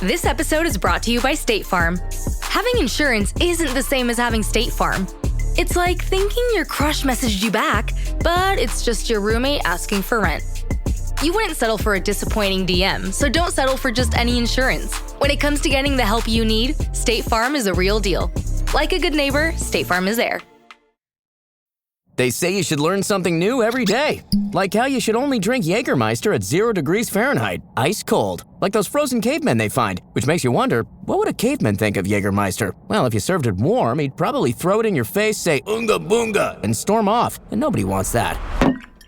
This episode is brought to you by State Farm. Having insurance isn't the same as having State Farm. It's like thinking your crush messaged you back, but it's just your roommate asking for rent. You wouldn't settle for a disappointing DM, so don't settle for just any insurance. When it comes to getting the help you need, State Farm is a real deal. Like a good neighbor, State Farm is there. They say you should learn something new every day. Like how you should only drink Jägermeister at 0 degrees Fahrenheit, ice cold. Like those frozen cavemen they find, which makes you wonder, what would a caveman think of Jägermeister? Well, if you served it warm, he'd probably throw it in your face, say, "Unga boonga," and storm off. And nobody wants that.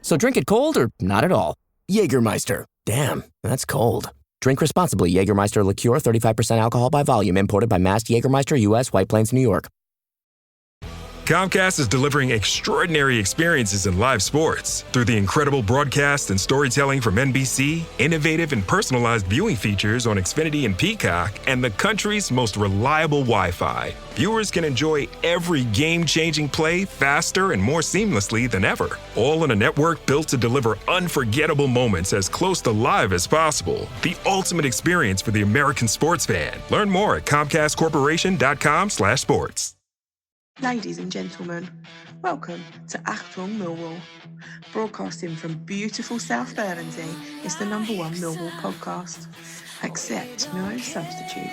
So drink it cold or not at all. Jägermeister. Damn, that's cold. Drink responsibly. Jägermeister liqueur, 35% alcohol by volume, imported by Mast Jägermeister, U.S., White Plains, New York. Comcast is delivering extraordinary experiences in live sports. Through the incredible broadcast and storytelling from NBC, innovative and personalized viewing features on Xfinity and Peacock, and the country's most reliable Wi-Fi, viewers can enjoy every game-changing play faster and more seamlessly than ever. All on a network built to deliver unforgettable moments as close to live as possible. The ultimate experience for the American sports fan. Learn more at ComcastCorporation.com/sports. Ladies and gentlemen, welcome to Achtung Millwall. Broadcasting from beautiful South Bermondsey, it's the #1 Millwall podcast. Accept no substitute.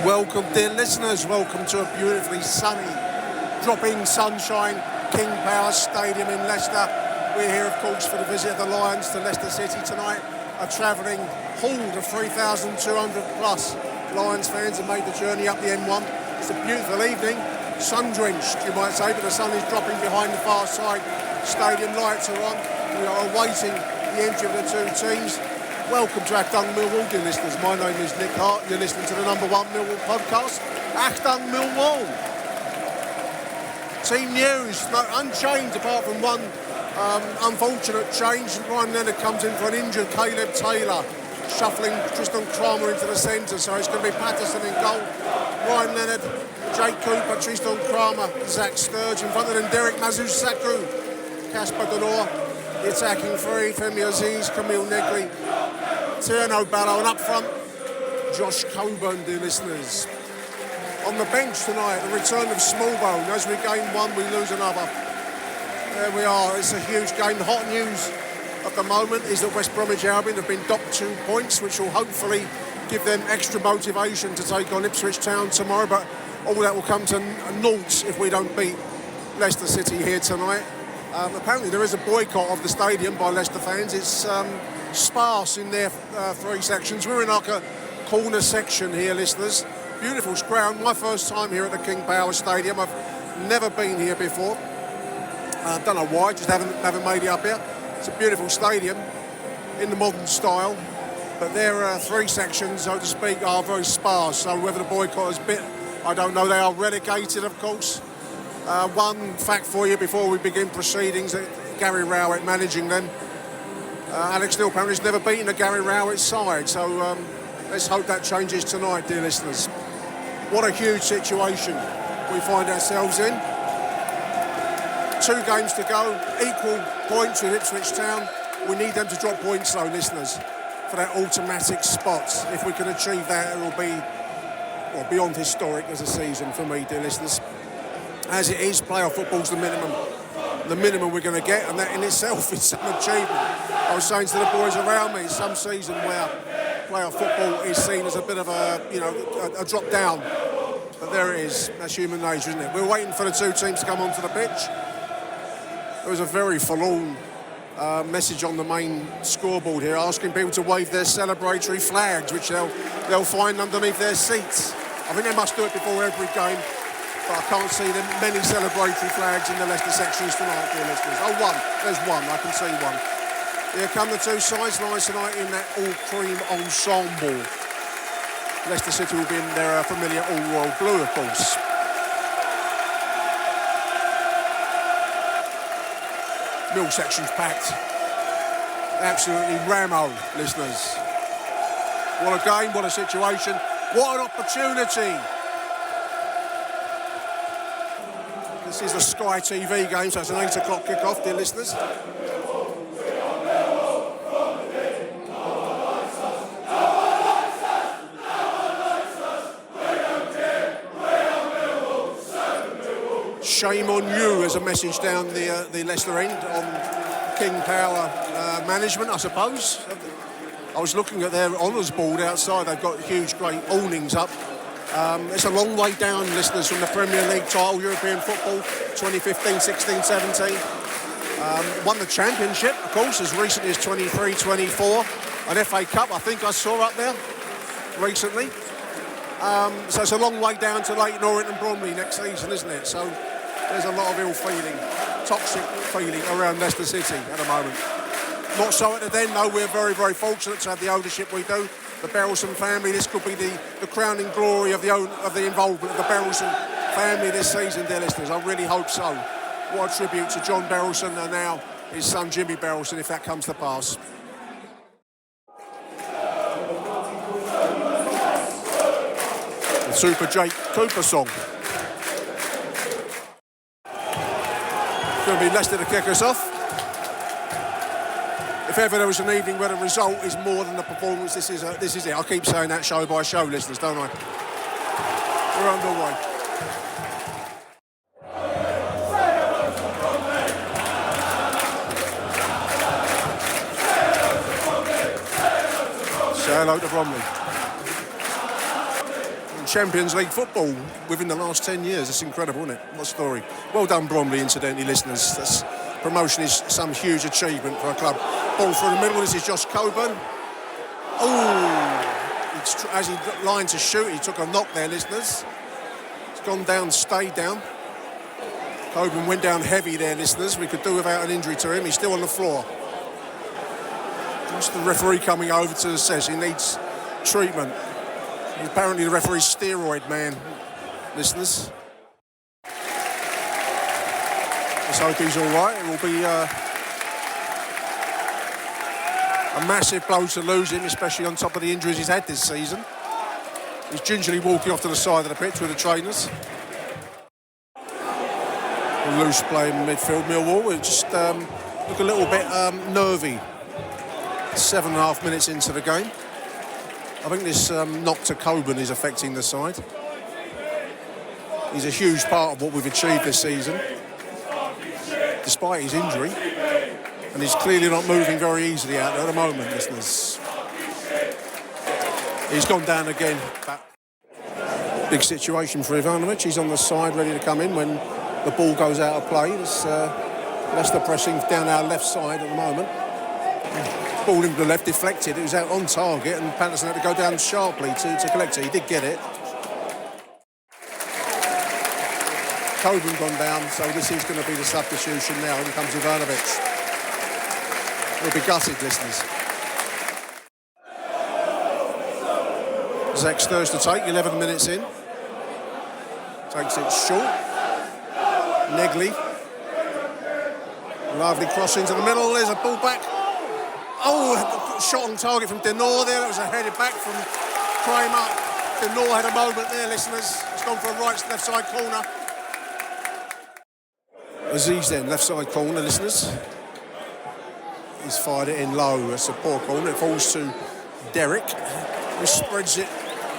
Welcome, dear listeners. Welcome to a beautifully sunny, dropping sunshine, King Power Stadium in Leicester. We're here, of course, for the visit of the Lions to Leicester City tonight. A travelling horde of 3,200 plus Lions fans have made the journey up the M1. It's a beautiful evening, sun-drenched, you might say, but the sun is dropping behind the far side. Stadium lights are on. We are awaiting the entry of the two teams. Welcome to Achtung Millwall, dear listeners. My name is Nick Hart. You're listening to the #1 Millwall podcast, Achtung Millwall. Team news, unchanged apart from one unfortunate change. Ryan Leonard comes in for an injured Caleb Taylor, shuffling Tristan Kramer into the centre, so it's going to be Patterson in goal. Ryan Leonard, Jake Cooper, Tristan Kramer, Zach Sturge in front of them, Derek Mazusaku, Casper Delors, the attacking three, Femi Aziz, Camille Negri, Tierno Ballo, and up front, Josh Coburn, dear listeners. On the bench tonight, the return of Smallbone. As we gain one, we lose another. There we are, it's a huge game. The hot news at the moment is that West Bromwich Albion have been docked 2 points, which will hopefully give them extra motivation to take on Ipswich Town tomorrow, but all that will come to naught if we don't beat Leicester City here tonight. Apparently there is a boycott of the stadium by Leicester fans. It's sparse in their 3 sections. We're in like a corner section here, listeners. Beautiful ground, my first time here at the King Power Stadium. I've never been here before. Don't know why, just haven't made it up here. It's a beautiful stadium in the modern style, but their 3 sections, so to speak, are very sparse. So whether the boycott is bit, I don't know. They are relegated, of course. One fact for you before we begin proceedings: Gary Rowett managing them. Alex Neil apparently has never beaten a Gary Rowett side, so let's hope that changes tonight, dear listeners. What a huge situation we find ourselves in. 2 games to go, equal points with Ipswich Town. We need them to drop points though, listeners, for that automatic spot. If we can achieve that, it will be beyond historic as a season for me, dear listeners. As it is, playoff football's the minimum we're going to get, and that in itself is an achievement. I was saying to the boys around me, some season where playoff football is seen as a bit of a drop down. But there it is. That's human nature, isn't it? We're waiting for the 2 teams to come onto the pitch. There was a very forlorn message on the main scoreboard here asking people to wave their celebratory flags, which they'll find underneath their seats. I think they must do it before every game, but I can't see them many celebratory flags in the Leicester sections tonight, dear listeners. Oh, one. There's one. I can see one. Here come the 2 sides lines tonight in that all-cream ensemble. Leicester City will be in their familiar all-royal blue, of course. Mill section's packed. Absolutely rammed, listeners. What a game, what a situation, what an opportunity. This is a Sky TV game, so it's an 8 o'clock kick-off, dear listeners. Shame on you as a message down the Leicester end on King Power management, I suppose. I was looking at their honours board outside. They've got huge, great awnings up. It's a long way down, listeners, from the Premier League title, European football, 2015, 16, 17. Won the Championship, of course, as recently as 23, 24. An FA Cup, I think I saw up there recently. So it's a long way down to Leyton Orient and Bromley next season, isn't it? So there's a lot of ill feeling, toxic feeling around Leicester City at the moment. Not so at the Den, though. We're very, very fortunate to have the ownership we do. The Berylson family, this could be the crowning glory of the involvement of the Berylson family this season, dear listeners. I really hope so. What a tribute to John Berylson and now his son Jimmy Berylson, if that comes to pass. The Super Jake Cooper song. It's going to be Leicester to kick us off. If ever there was an evening where the result is more than the performance, this is it. I keep saying that show by show, listeners, don't I? We're underway. Say hello to Bromley. Champions League football within the last 10 years. It's incredible, isn't it? What a story. Well done, Bromley, incidentally, listeners. This promotion is some huge achievement for a club. Ball through the middle. This is Josh Coburn. Oh, as he lined to shoot, he took a knock there, listeners. It's gone down, stayed down. Coburn went down heavy there, listeners. We could do without an injury to him. He's still on the floor. Just the referee coming over to assess. He needs treatment. Apparently the referee's steroid man, listeners. Let's hope he's all right. It will be a massive blow to lose him, especially on top of the injuries he's had this season. He's gingerly walking off to the side of the pitch with the trainers. A loose play in midfield. Millwall will just look a little bit nervy. 7.5 minutes into the game. I think this knock to Coburn is affecting the side. He's a huge part of what we've achieved this season, despite his injury. And he's clearly not moving very easily out there at the moment, listeners. He's gone down again. Big situation for Ivanovic. He's on the side, ready to come in when the ball goes out of play. It's Leicester pressing down our left side at the moment. Ball into the left, deflected. It was out on target, and Patterson had to go down sharply to collect it. He did get it. Coburn gone down, so this is going to be the substitution now. In comes Ivanovic. We'll be gutted, listeners. Zach stirs to take, 11 minutes in. Takes it short. Negley. Lovely cross into the middle. There's a ball back. Oh, shot on target from Denor there. That was a headed back from Kramer. Denor had a moment there, listeners. It's gone for a left side corner. Aziz then, left side corner, listeners. He's fired it in low. That's a poor corner. It falls to Derek, who spreads it.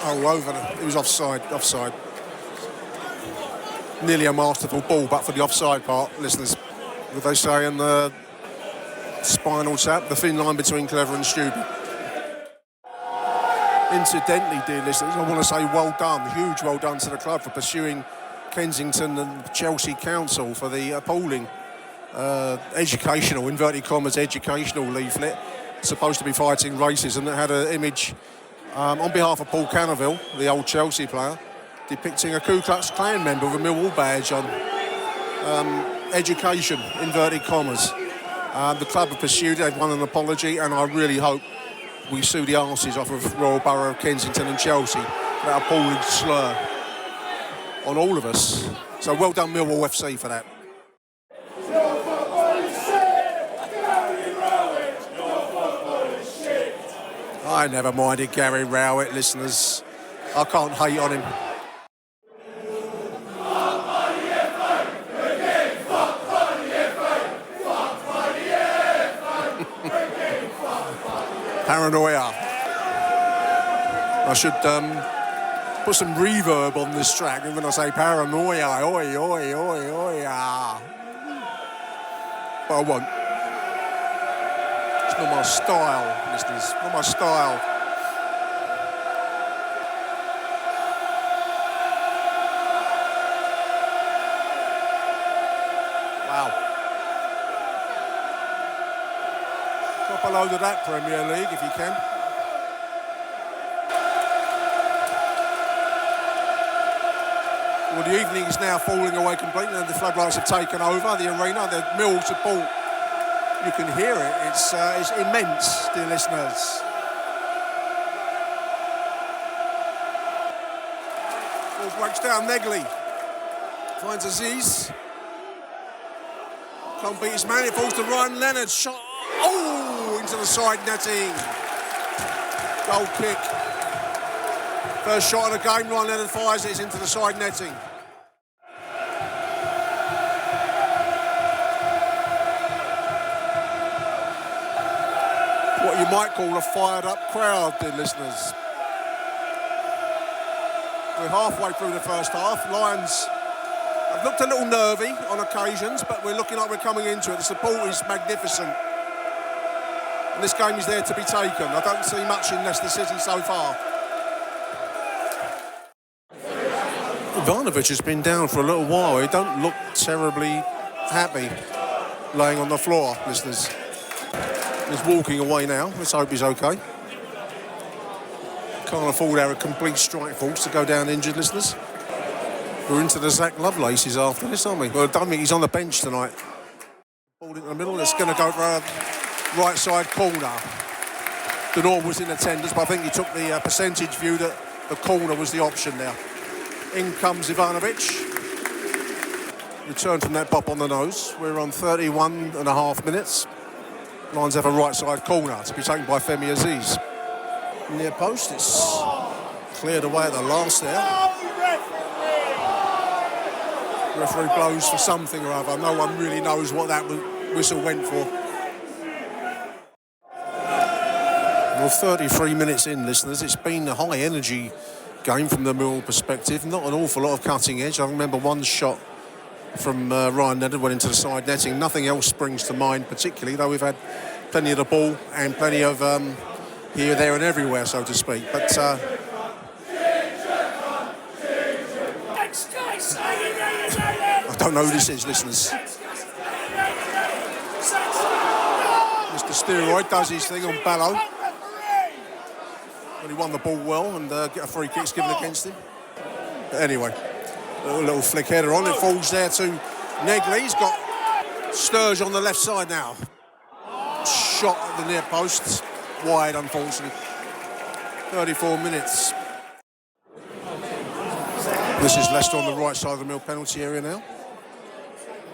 Oh, over. It was offside. Nearly a masterful ball, but for the offside part, listeners. What they say in the Spinal Tap, the thin line between clever and stupid. Incidentally, dear listeners, I want to say well done, huge well done to the club for pursuing Kensington and Chelsea Council for the appalling educational, inverted commas, educational leaflet supposed to be fighting racism that had an image on behalf of Paul Canaville, the old Chelsea player, depicting a Ku Klux Klan member with a Millwall badge on. Education, inverted commas. The club have pursued it, they've won an apology, and I really hope we sue the arses off of Royal Borough of Kensington and Chelsea for that appalling slur on all of us. So well done Millwall FC for that. I never minded Gary Rowett, listeners. I can't hate on him. Paranoia. I should put some reverb on this track, and when I say paranoia, oi, oi, oi, oi, but I won't. It's not my style, listeners, not my style. Wow. Drop a load of that, Premier League, if you can. Well, the evening is now falling away completely and the floodlights have taken over the arena. The Mill support, you can hear it. It's immense, dear listeners. Ball breaks down, Negley finds Aziz. Can't beat his man, it falls to Ryan Leonard. Shot, oh, into the side netting. Goal kick. First shot of the game, Ryan Leonard fires it, it's into the side netting. What you might call a fired up crowd, dear listeners. We're halfway through the first half. Lions have looked a little nervy on occasions, but we're looking like we're coming into it. The support is magnificent. And this game is there to be taken. I don't see much in Leicester City so far. Ivanovic has been down for a little while. He don't look terribly happy laying on the floor, listeners. He's walking away now. Let's hope he's okay. Can't afford our complete strike force to go down injured, listeners. We're into the Zach Lovelaces after this, aren't we? Well, I don't think he's on the bench tonight. Ball in the middle. It's going to go for a right side corner. Denor was in attendance, but I think he took the percentage view that the corner was the option there. In comes Ivanovic. Return from that bop on the nose. We're on 31.5 minutes. Lions have a right side corner to be taken by Femi Aziz. Near post, it's cleared away at the last there. Referee blows for something or other. No one really knows what that whistle went for. Well, 33 minutes in, listeners. It's been a high energy game from the Mill perspective. Not an awful lot of cutting edge. I remember one shot from Ryan Leonard went into the side netting. Nothing else springs to mind particularly, though we've had plenty of the ball and plenty of here, there and everywhere, so to speak. But I don't know who this is, listeners. Mr. Steroid does his thing on Ballo. When he won the ball well and get a free kick's given against him. But anyway, a little flick header on. It falls there to Negley. He's got Sturge on the left side now. Shot at the near post. Wide, unfortunately. 34 minutes. This is Leicester on the right side of the Mill penalty area now.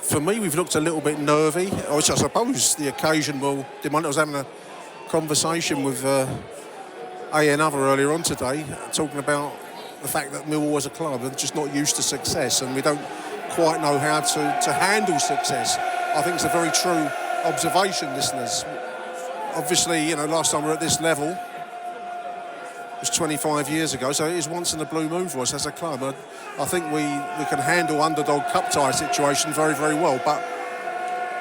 For me, we've looked a little bit nervy, which I suppose the occasion will demand. I was having a conversation with another earlier on today, talking about the fact that Millwall as a club are just not used to success and we don't quite know how to handle success. I think it's a very true observation, listeners. Obviously, you know, last time we were at this level was 25 years ago, so it is once in a blue moon for us as a club. I think we can handle underdog cup tie situation very, very well, but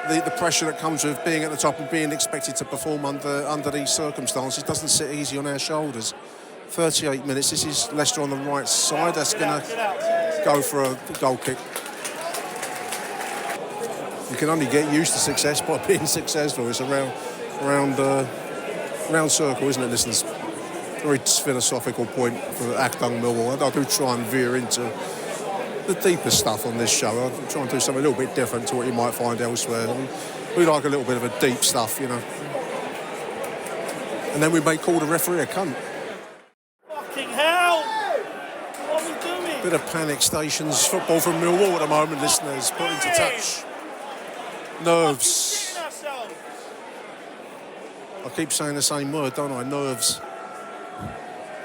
the pressure that comes with being at the top and being expected to perform under these circumstances doesn't sit easy on our shoulders. 38 minutes, this is Leicester on the right side. That's going to go for a goal kick. You can only get used to success by being successful. It's a round circle, isn't it, listeners? Very philosophical point for Achtung Millwall. I do try and veer into the deeper stuff on this show. I try and do something a little bit different to what you might find elsewhere. We like a little bit of a deep stuff, you know. And then we may call the referee a cunt. Fucking hell! What are we doing? Bit of panic stations football from Millwall at the moment, listeners. Put into touch. Nerves. I keep saying the same word, don't I? Nerves.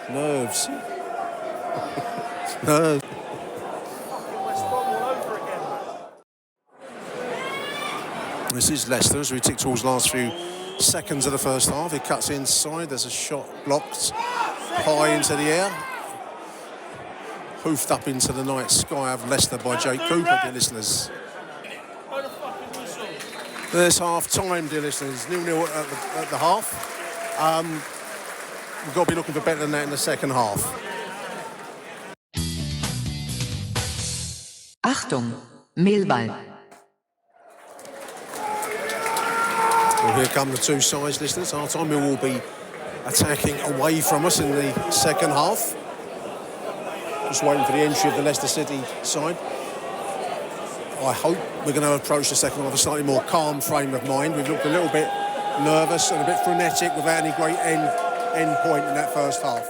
Nerves. Nerves. This is Leicester as we tick towards the last few seconds of the first half. He cuts inside. There's a shot blocked high into the air. Hoofed up into the night sky of Leicester by Jake Cooper, dear listeners. There's half-time, dear listeners. 0-0 at the half. We've got to be looking for better than that in the second half. Achtung, Millwall. Well, here come the two sides, listeners. Half-time, Millwall will be attacking away from us in the second half. Just waiting for the entry of the Leicester City side. I hope we're going to approach the second half with a slightly more calm frame of mind. We've looked a little bit nervous and a bit frenetic without any great end point in that first half.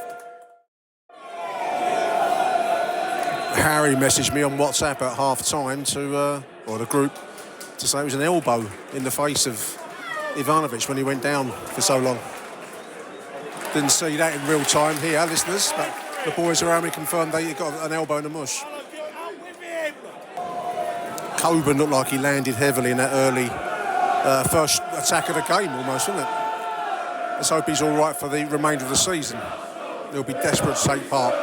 Harry messaged me on WhatsApp at half-time or the group, to say it was an elbow in the face of Ivanovic when he went down for so long. Didn't see that in real time here, listeners, but the boys around me confirmed they got an elbow in the mush. Coburn looked like he landed heavily in that early first attack of the game, almost, didn't it? Let's hope he's all right for the remainder of the season. He'll be desperate to take part.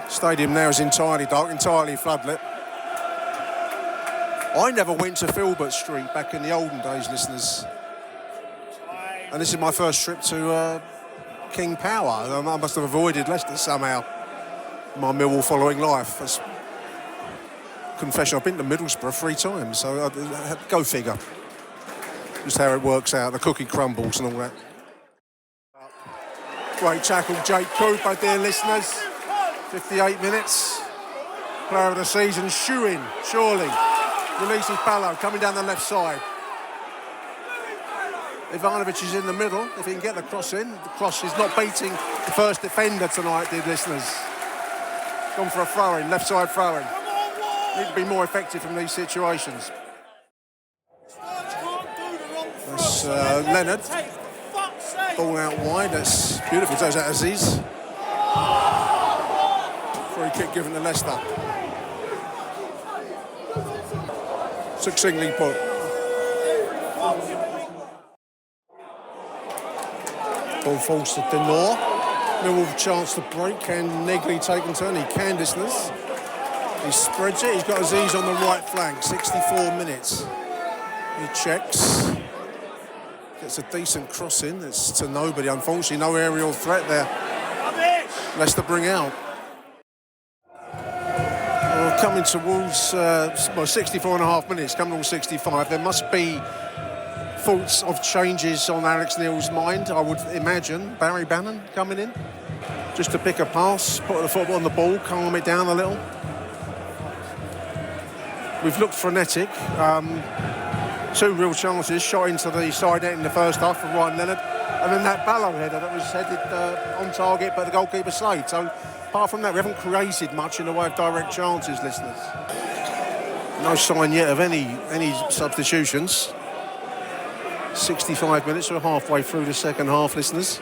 Stadium now is entirely dark, entirely floodlit. I never went to Filbert Street back in the olden days, listeners. And this is my first trip to King Power. I must have avoided Leicester somehow. My Millwall following life. That's confession, I've been to Middlesbrough 3 times, so go figure. Just how it works out, the cookie crumbles and all that. Great tackle, Jake Cooper, dear listeners. 58 minutes. Player of the season, shoe-in, surely. Releases Ballo, coming down the left side. Ivanovic is in the middle. If he can get the cross in, the cross is not beating the first defender tonight, dear listeners. Gone for a throw-in, left side throw-in. Need to be more effective from these situations. That's Leonard. Ball out wide, that's beautiful. Goes out Aziz. Free kick given to Leicester. Succinctly put. Ball falls to Denor. Millwall with a chance to break. Can Negley take and turn? He can, listeners. He spreads it. He's got Aziz on the right flank. 64 minutes. He checks. Gets a decent cross in. It's to nobody, unfortunately. No aerial threat there. Leicester bring out. Well, coming towards 64 and a half minutes. Coming on 65. There must be thoughts of changes on Alex Neil's mind, I would imagine. Barry Bannon coming in just to pick a pass, put the football on the ball, calm it down a little. We've looked frenetic. 2 real chances, shot into the side net in the first half from Ryan Leonard, and then that Ballo header that was headed on target, but the goalkeeper saved. So apart from that, we haven't created much in the way of direct chances, listeners. No sign yet of any substitutions. 65 minutes, we're halfway through the second half, listeners.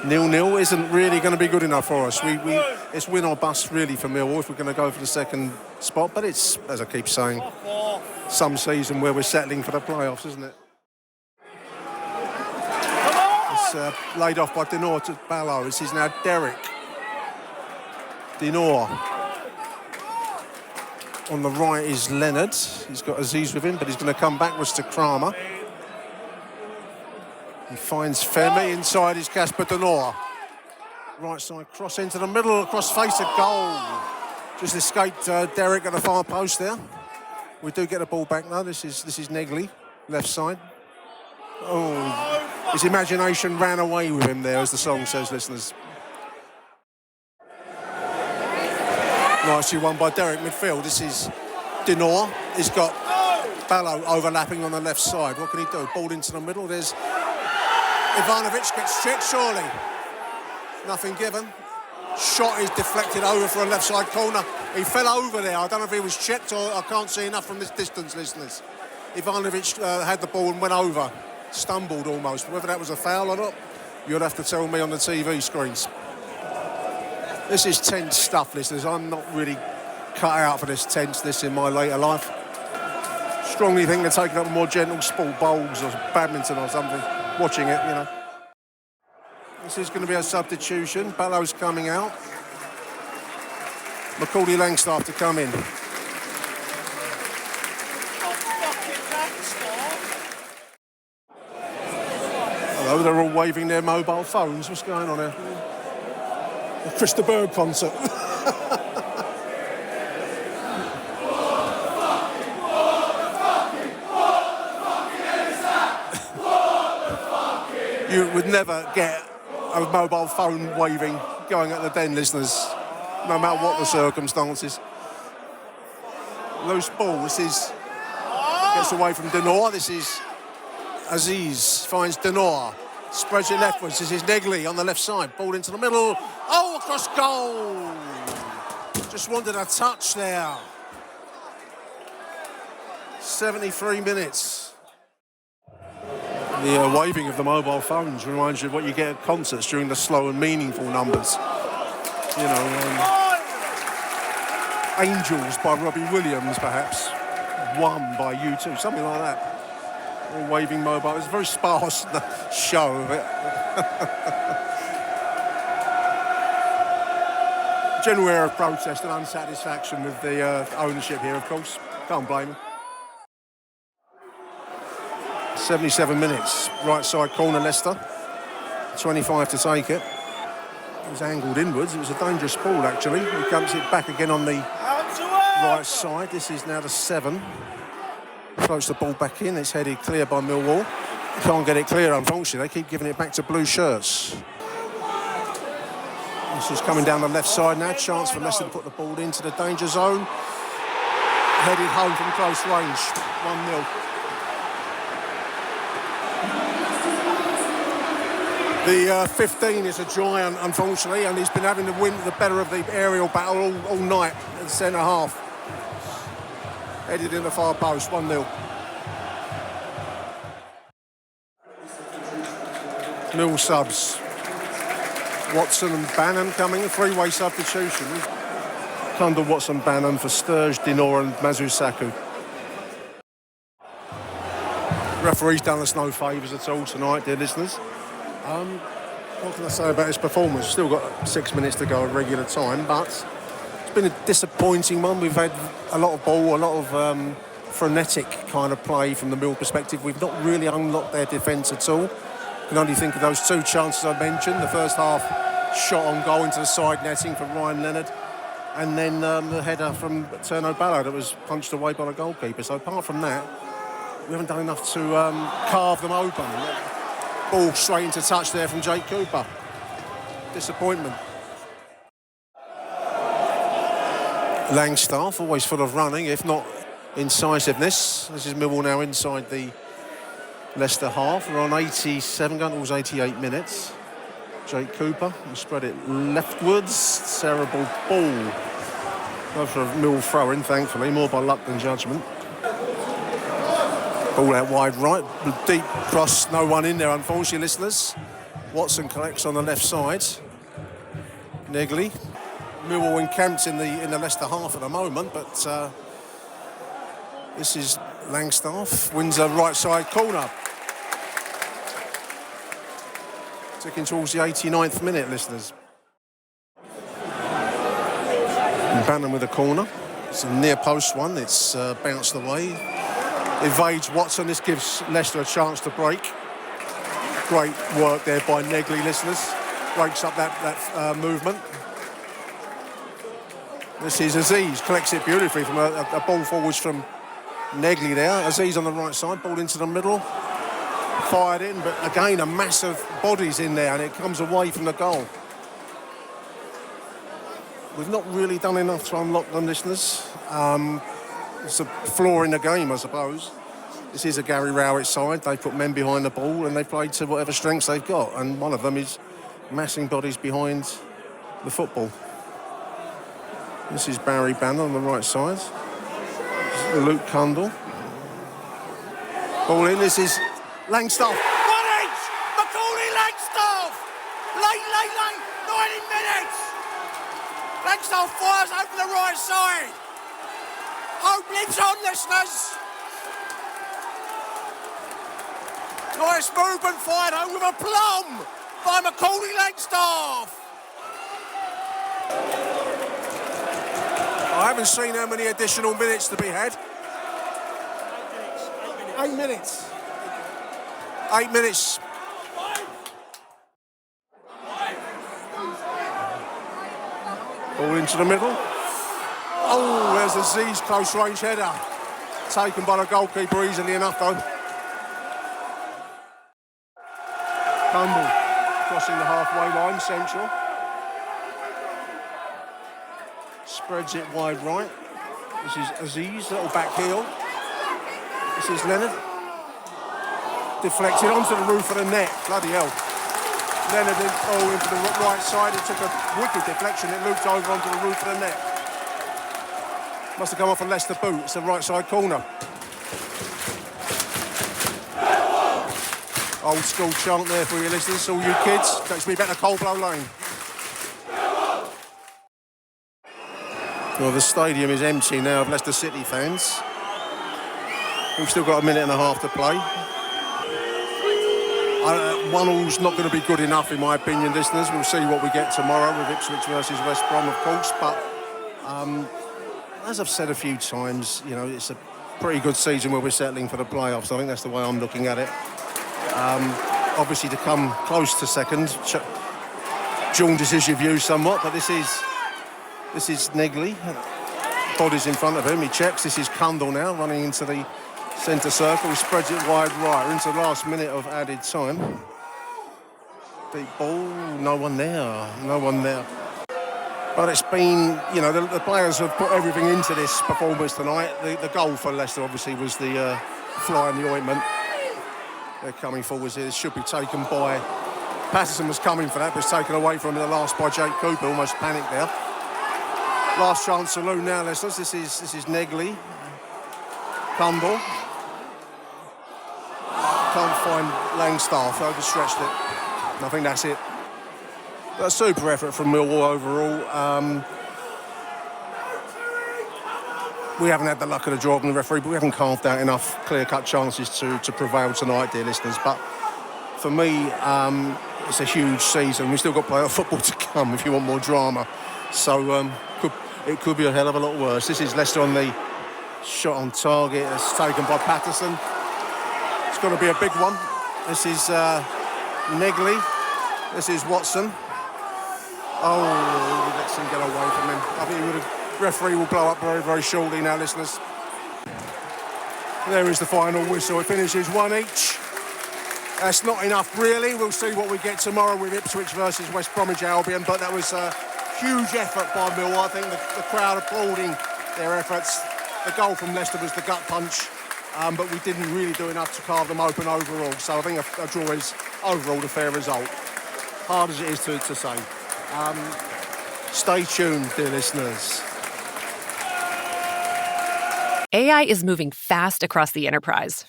0-0 isn't really going to be good enough for us. It's win or bust really for Millwall if we're going to go for the second spot. But it's, as I keep saying, some season where we're settling for the playoffs, isn't it? It's laid off by Denor to Ballo. This is now Derek. Denor. On the right is Leonard. He's got Aziz with him, but he's going to come backwards to Kramer. He finds Femi inside his Casper Denor. Right side cross into the middle, across face of goal. Just escaped Derek at the far post there. We do get the ball back though. This is Negley, left side. Oh, his imagination ran away with him there, as the song says, listeners. Nicely won by Derek midfield. This is Denor. He's got Ballo overlapping on the left side. What can he do? Ball into the middle. There's Ivanovic, gets checked, surely. Nothing given. Shot is deflected over for a left side corner. He fell over there. I don't know if he was checked or I can't see enough from this distance, listeners. Ivanovic had the ball and went over. Stumbled almost. Whether that was a foul or not, you'll have to tell me on the TV screens. This is tense stuff, listeners. I'm not really cut out for this tenseness in my later life. Strongly think they're taking up a more gentle sport, bowls or badminton or something, watching it, you know. This is going to be a substitution. Ballow's coming out. Macaulay Langstaff to come in. Hello, they're all waving their mobile phones. What's going on here? A Christa Berg concert. You would never get a mobile phone waving going at the Den, listeners, no matter what the circumstances. Loose ball. This is gets away from Denor. This is Aziz finds Denor. Spreads it leftwards. This is Negley on the left side. Ball into the middle. Oh, across goal. Just wanted a touch there. 73 minutes. The waving of the mobile phones reminds you of what you get at concerts during the slow and meaningful numbers. You know, Angels by Robbie Williams, perhaps. One by U2, something like that. All waving mobile. It was a very sparse show of it. General air of protest and unsatisfaction with the ownership here, of course. Can't blame them. 77 minutes, right side corner Leicester, 25 to take it. It was angled inwards, it was a dangerous ball actually. He dumps it back again on the right side. This is now the 7. Floats the ball back in, it's headed clear by Millwall. Can't get it clear unfortunately, they keep giving it back to blue shirts. This is coming down the left side now, chance for Leicester to put the ball into the danger zone. Headed home from close range, 1-0. The 15 is a giant, unfortunately, and he's been having the better of the aerial battle all night at the centre half. Headed in the far post, 1-0. Mill subs. Watson and Bannon coming, a 3-way substitution. Cundall, Watson, Bannon for Sturge, Dinor and Mazusaku. Referee's done us no favours at all tonight, dear listeners. What can I say about his performance? Still got 6 minutes to go at regular time, but it's been a disappointing one. We've had a lot of ball, a lot of frenetic kind of play from the Mill perspective. We've not really unlocked their defence at all. You can only think of those 2 chances I mentioned. The first half shot on goal into the side netting for Ryan Leonard, and then the header from Turno Ballo that was punched away by the goalkeeper. So apart from that, we haven't done enough to carve them open. Ball straight into touch there from Jake Cooper. Disappointment. Langstaff, always full of running, if not incisiveness. This is Millwall now inside the Leicester half. We're on 87, going towards 88 minutes. Jake Cooper will spread it leftwards. Cerebral ball. Go for a Mill throw-in, thankfully, more by luck than judgment. Ball out wide right, deep cross, no one in there, unfortunately, listeners. Watson collects on the left side. Negley. Millwall encamped in the Leicester half at the moment, but this is Langstaff, wins a right side corner. Ticking towards the 89th minute, listeners. Bannon with a corner. It's a near post one, it's bounced away. Evades Watson. This gives Leicester a chance to break. Great work there by Negley, listeners. Breaks up that movement. This is Aziz, collects it beautifully from a ball forwards from Negley there. Aziz on the right side, ball into the middle. Fired in, but again, a mass of bodies in there, and it comes away from the goal. We've not really done enough to unlock them, listeners. It's a flaw in the game, I suppose. This is a Gary Rowett side. They put men behind the ball and they played to whatever strengths they've got. And one of them is massing bodies behind the football. This is Barry Banner on the right side. Luke Cundall. Ball in. This is Langstaff. 1-inch! Macaulay Langstaff! Late, 90 minutes! Leicester fires over the right side. Hope lives on, listeners. Nice movement fired home with a plum by Macaulay Langstaff. I haven't seen how many additional minutes to be had. 8 minutes. 8 minutes. Ball into the middle. Oh, there's Aziz's close range header. Taken by the goalkeeper easily enough though. Campbell crossing the halfway line, central. Spreads it wide right. This is Aziz, little back heel. This is Leonard. Deflected onto the roof of the net. Bloody hell. Leonard into the right side. It took a wicked deflection. It looped over onto the roof of the net. Must have come off a Leicester boot. It's the right side corner. Old school chant there for you listeners, all you kids. Takes me back to Coldblow Lane. Well, the stadium is empty now of Leicester City fans. We've still got a minute and a half to play. 1-1's not going to be good enough, in my opinion, listeners. We'll see what we get tomorrow with Ipswich versus West Brom, of course. But as I've said a few times, you know, it's a pretty good season where we're settling for the playoffs. I think that's the way I'm looking at it. Obviously, to come close to second jaundices your view somewhat, but this is Negley. Body's in front of him. He checks. This is Kundal now running into the centre circle. He spreads it wide right. We're into the last minute of added time. Deep ball. No one there. No one there. But it's been, you know, the players have put everything into this performance tonight. The goal for Leicester obviously was the fly in the ointment. They're coming forwards here. This should be taken by... Patterson was coming for that, but it's taken away from him at the last by Jake Cooper. Almost panicked there. Last chance saloon now, Leicester. This is Negley. Campbell. Can't find Langstaff. Overstretched it. I think that's it. A super effort from Millwall overall. We haven't had the luck of the draw from the referee, but we haven't carved out enough clear-cut chances to prevail tonight, dear listeners. But for me, it's a huge season. We've still got playoff football to come if you want more drama. So it could be a hell of a lot worse. This is Leicester on the shot on target. It's taken by Patterson. It's going to be a big one. This is Negley. This is Watson. Oh, he lets him get away from him. I think referee will blow up very, very shortly now, listeners. There is the final whistle. It finishes 1 each. That's not enough, really. We'll see what we get tomorrow with Ipswich versus West Bromwich Albion, but that was a huge effort by Millwall. I think the crowd applauding their efforts. The goal from Leicester was the gut punch, but we didn't really do enough to carve them open overall. So I think a draw is overall the fair result. Hard as it is to say. Stay tuned, dear listeners. AI is moving fast across the enterprise.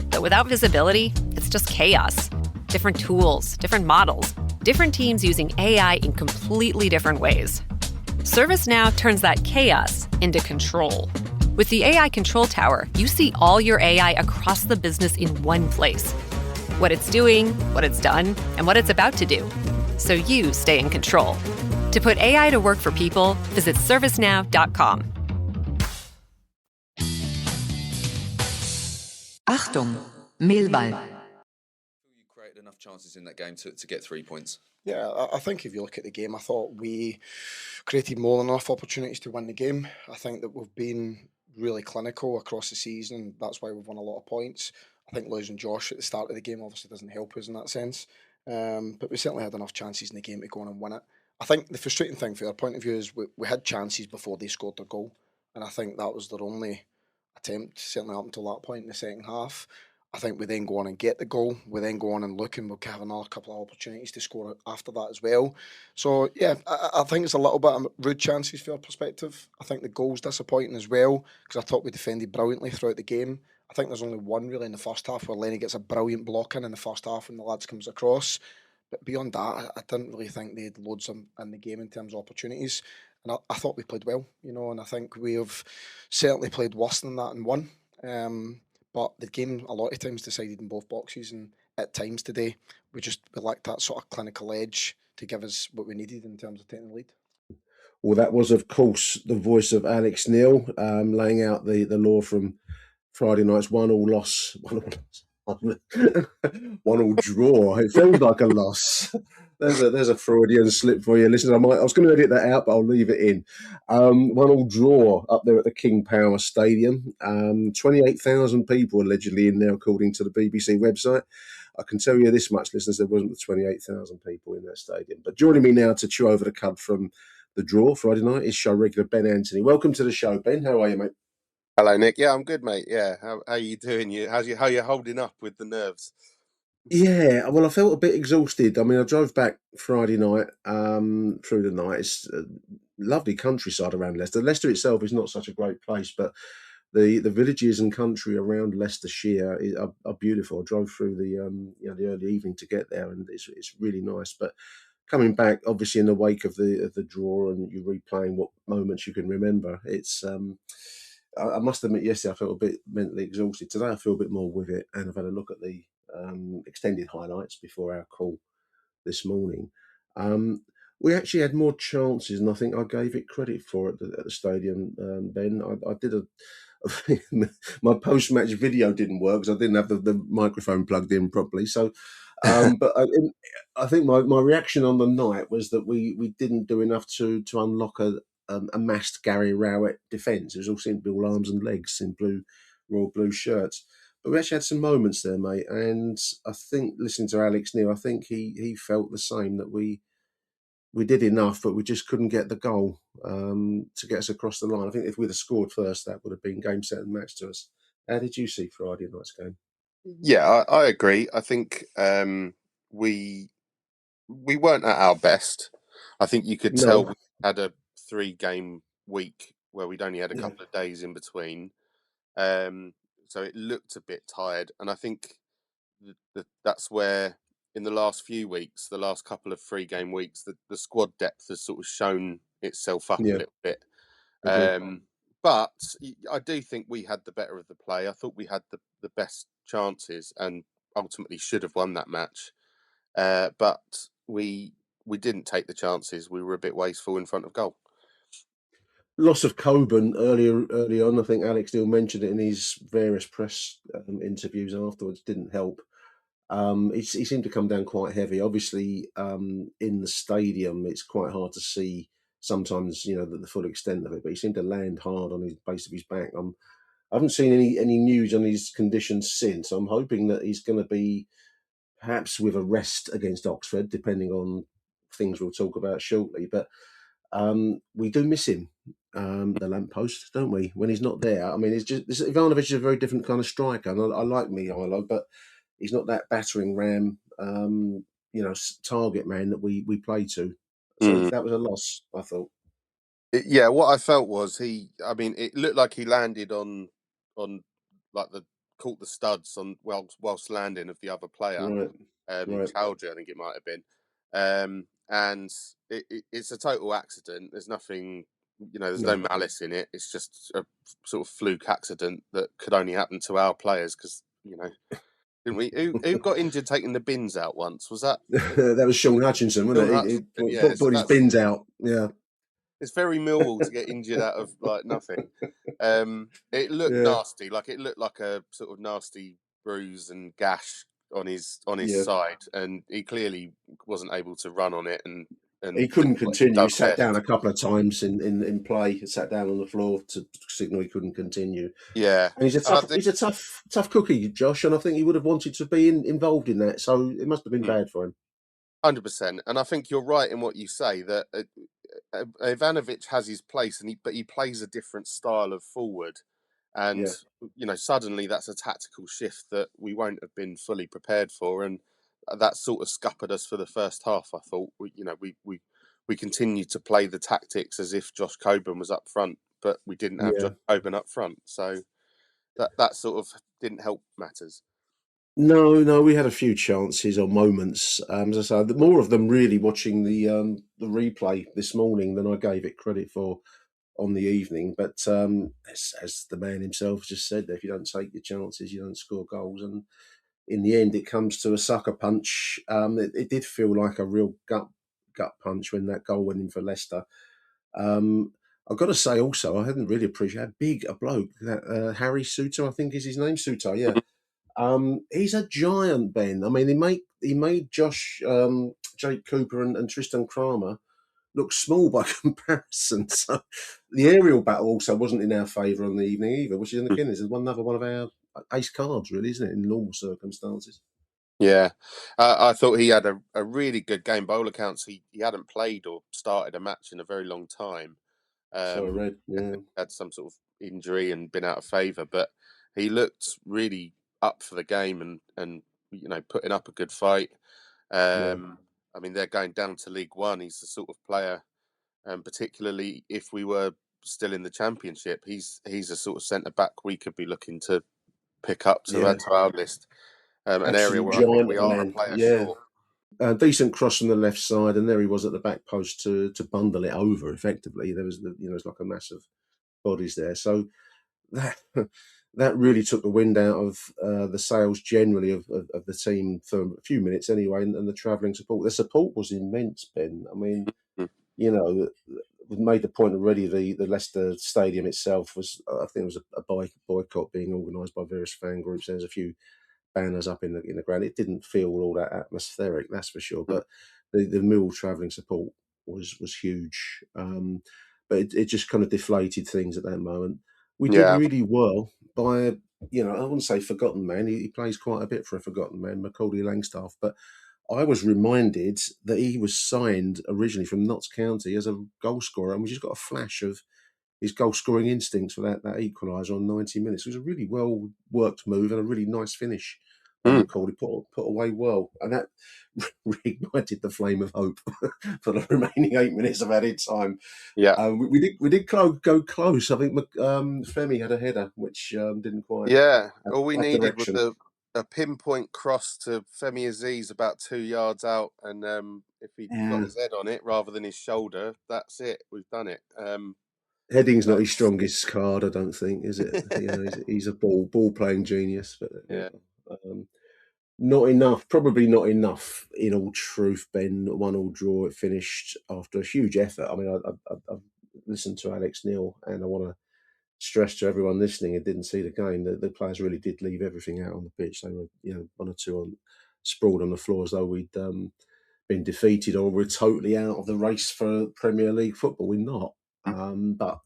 But without visibility, it's just chaos. Different tools, different models, different teams using AI in completely different ways. ServiceNow turns that chaos into control. With the AI Control Tower, you see all your AI across the business in one place. What it's doing, what it's done, and what it's about to do. So you stay in control. To put AI to work for people, visit servicenow.com. Achtung, Millwall. You created enough chances in that game to get 3 points. Yeah, I think if you look at the game, I thought we created more than enough opportunities to win the game. I think that we've been really clinical across the season. That's why we've won a lot of points. I think losing Josh at the start of the game obviously doesn't help us in that sense. But we certainly had enough chances in the game to go on and win it. I think the frustrating thing from our point of view is we had chances before they scored their goal. And I think that was their only attempt, certainly up until that point in the second half. I think we then go on and get the goal. We then go on and look, and we'll have another couple of opportunities to score after that as well. So, yeah, I think it's a little bit of rude chances from our perspective. I think the goal's disappointing as well, because I thought we defended brilliantly throughout the game. I think there's only one really in the first half where Lenny gets a brilliant block in the first half when the lads comes across. But beyond that, I didn't really think they had loads in the game in terms of opportunities. And I thought we played well, and I think we have certainly played worse than that and won. But the game a lot of times decided in both boxes, and at times today we lacked that sort of clinical edge to give us what we needed in terms of taking the lead. Well, that was, of course, the voice of Alex Neil, laying out the law from Friday night's 1-1 loss, 1-1 draw. It feels like a loss. There's a Freudian slip for you. Listen, I was going to edit that out, but I'll leave it in. 1-1 draw up there at the King Power Stadium. 28,000 people allegedly in there, according to the BBC website. I can tell you this much, listeners, there wasn't 28,000 people in that stadium. But joining me now to chew over the cud from the draw Friday night is show regular Ben Anthony. Welcome to the show, Ben. How are you, mate? Hello, Nick. Yeah, I'm good, mate. Yeah, how are you doing? How you holding up with the nerves? Yeah, well, I felt a bit exhausted. I mean, I drove back Friday night through the night. It's a lovely countryside around Leicester. Leicester itself is not such a great place, but the villages and country around Leicestershire are beautiful. I drove through the early evening to get there, and it's really nice. But coming back, obviously, in the wake of the draw, and you replaying what moments you can remember, it's. I must admit, yesterday I felt a bit mentally exhausted. Today I feel a bit more with it, and I've had a look at the extended highlights before our call this morning. We actually had more chances, and I think I gave it credit for it at the stadium, Ben. I did my post-match video didn't work because I didn't have the microphone plugged in properly. So, but I think my reaction on the night was that we didn't do enough to unlock a massed Gary Rowett defence. It was all seemed to be all arms and legs in royal blue shirts. But we actually had some moments there, mate. And I think, listening to Alex Neil, I think he felt the same, that we did enough, but we just couldn't get the goal to get us across the line. I think if we'd have scored first, that would have been game, set and match to us. How did you see Friday night's game? Yeah, I agree. I think we weren't at our best. I think you could tell we had a 3-game week where we'd only had a couple of days in between. So it looked a bit tired. And I think that's where, in the last few weeks, the last couple of 3-game weeks, the squad depth has sort of shown itself up a little bit. But I do think we had the better of the play. I thought we had the best chances and ultimately should have won that match. But we didn't take the chances. We were a bit wasteful in front of goal. Loss of Coburn early on. I think Alex Neil mentioned it in his various press interviews afterwards. Didn't help. He seemed to come down quite heavy. Obviously, in the stadium, it's quite hard to see sometimes, the full extent of it. But he seemed to land hard on his base of his back. I haven't seen any news on his condition since. I'm hoping that he's going to be perhaps with a rest against Oxford, depending on things we'll talk about shortly. But we do miss him, the lamppost, don't we? When he's not there. I mean, Ivanovic is a very different kind of striker. And I like Mihailo, but he's not that battering ram, target man that we play to. So that was a loss, I thought. Yeah, what I felt was it looked like he landed on like caught the studs on whilst landing of the other player, right. Chowdhury, I think it might have been. And it's a total accident. There's nothing, there's no malice in it. It's just a sort of fluke accident that could only happen to our players because, didn't we? Who got injured taking the bins out once? Was that? That was Sean Hutchinson, wasn't it? He put his bins out. Yeah. It's very Millwall to get injured out of like nothing. It looked nasty. Like it looked like a sort of nasty bruise and gash on his side, and he clearly wasn't able to run on it. And he couldn't continue. He sat down a couple of times in play. He sat down on the floor to signal he couldn't continue. Yeah, and he's a tough cookie, Josh. And I think he would have wanted to be involved in that. So it must have been bad for him. 100%. And I think you're right in what you say that Ivanovic has his place, but he plays a different style of forward. And, suddenly that's a tactical shift that we won't have been fully prepared for. And that sort of scuppered us for the first half. I thought, we continued to play the tactics as if Josh Coburn was up front, but we didn't have Josh Coburn up front. So that sort of didn't help matters. No, we had a few chances or moments. As I said, more of them really watching the replay this morning than I gave it credit for on the evening. But as the man himself just said, if you don't take your chances, you don't score goals. And in the end, it comes to a sucker punch. It did feel like a real gut punch when that goal went in for Leicester. I've got to say also, I hadn't really appreciated how big a bloke that Harry Suter, I think is his name, Suter, yeah. He's a giant, Ben. I mean, he made Josh, Jake Cooper, and Tristan Kramer look small by comparison. So the aerial battle also wasn't in our favour on the evening either, which is again is another one of our ace cards, really, isn't it? In normal circumstances. Yeah, I thought he had a really good game. By all accounts, he hadn't played or started a match in a very long time. So I read, yeah. Had some sort of injury and been out of favour, but he looked really up for the game and putting up a good fight. I mean, they're going down to League One. He's the sort of player, particularly if we were still in the Championship, he's a sort of centre back we could be looking to pick up to add to our list. An area where I think we are a player short. Decent cross from the left side, and there he was at the back post to bundle it over. Effectively, there was it's like a mass of bodies there. So that really took the wind out of the sails generally of the team for a few minutes anyway, and the travelling support. The support was immense, Ben. I mean, we've made the point already. The Leicester Stadium itself was, I think, it was a boycott being organised by various fan groups. There's a few banners up in the ground. It didn't feel all that atmospheric, that's for sure. But the Millwall travelling support was huge. But it just kind of deflated things at that moment. We did really well by I wouldn't say forgotten man. He plays quite a bit for a forgotten man, Macaulay Langstaff. But I was reminded that he was signed originally from Notts County as a goal scorer, and we just got a flash of his goal scoring instincts for that equaliser on 90 minutes. It was a really well worked move and a really nice finish by Macaulay, put away well, and that reignited the flame of hope for the remaining 8 minutes of added time. Yeah, we did go close. I think Femi had a header which didn't quite. Yeah, all we needed was a pinpoint cross to Femi Aziz about 2 yards out, and if he got his head on it rather than his shoulder, that's it. We've done it. Heading's not his strongest card, I don't think, is it? He's a ball playing genius, but not enough. Probably not enough. In all truth, Ben, 1-1 draw. It finished after a huge effort. I mean, I've listened to Alex Neil, and I want to stress to everyone listening who didn't see the game that the players really did leave everything out on the pitch. They were, one or two sprawled on the floor as though we'd been defeated or we're totally out of the race for Premier League football. We're not. But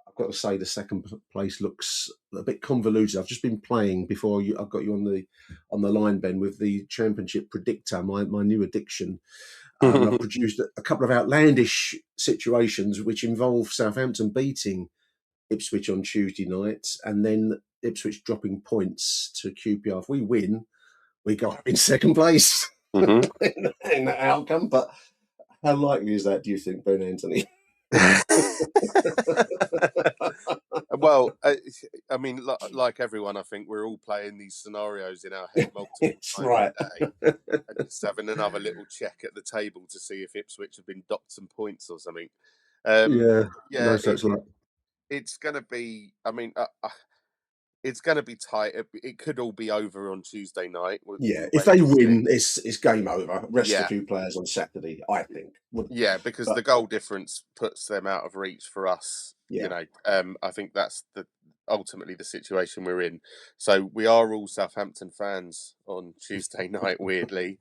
I've got to say the second place looks a bit convoluted. I've just been playing before I've got you on the line, Ben, with the Championship Predictor, my new addiction. I've produced a couple of outlandish situations which involve Southampton beating Ipswich on Tuesday night and then Ipswich dropping points to QPR. If we win, we go up in second place in that outcome. But how likely is that, do you think, Ben Anthony? Well, I mean, like everyone, I think we're all playing these scenarios in our head multiple times a day, and just having another little check at the table to see if Ipswich have been docked some points or something. It's going to be. I mean, it's going to be tight. It could all be over on Tuesday night. If they win, it's game over. Rest a few players on Saturday, I think. Because the goal difference puts them out of reach for us. I think that's ultimately the situation we're in. So we are all Southampton fans on Tuesday night, weirdly.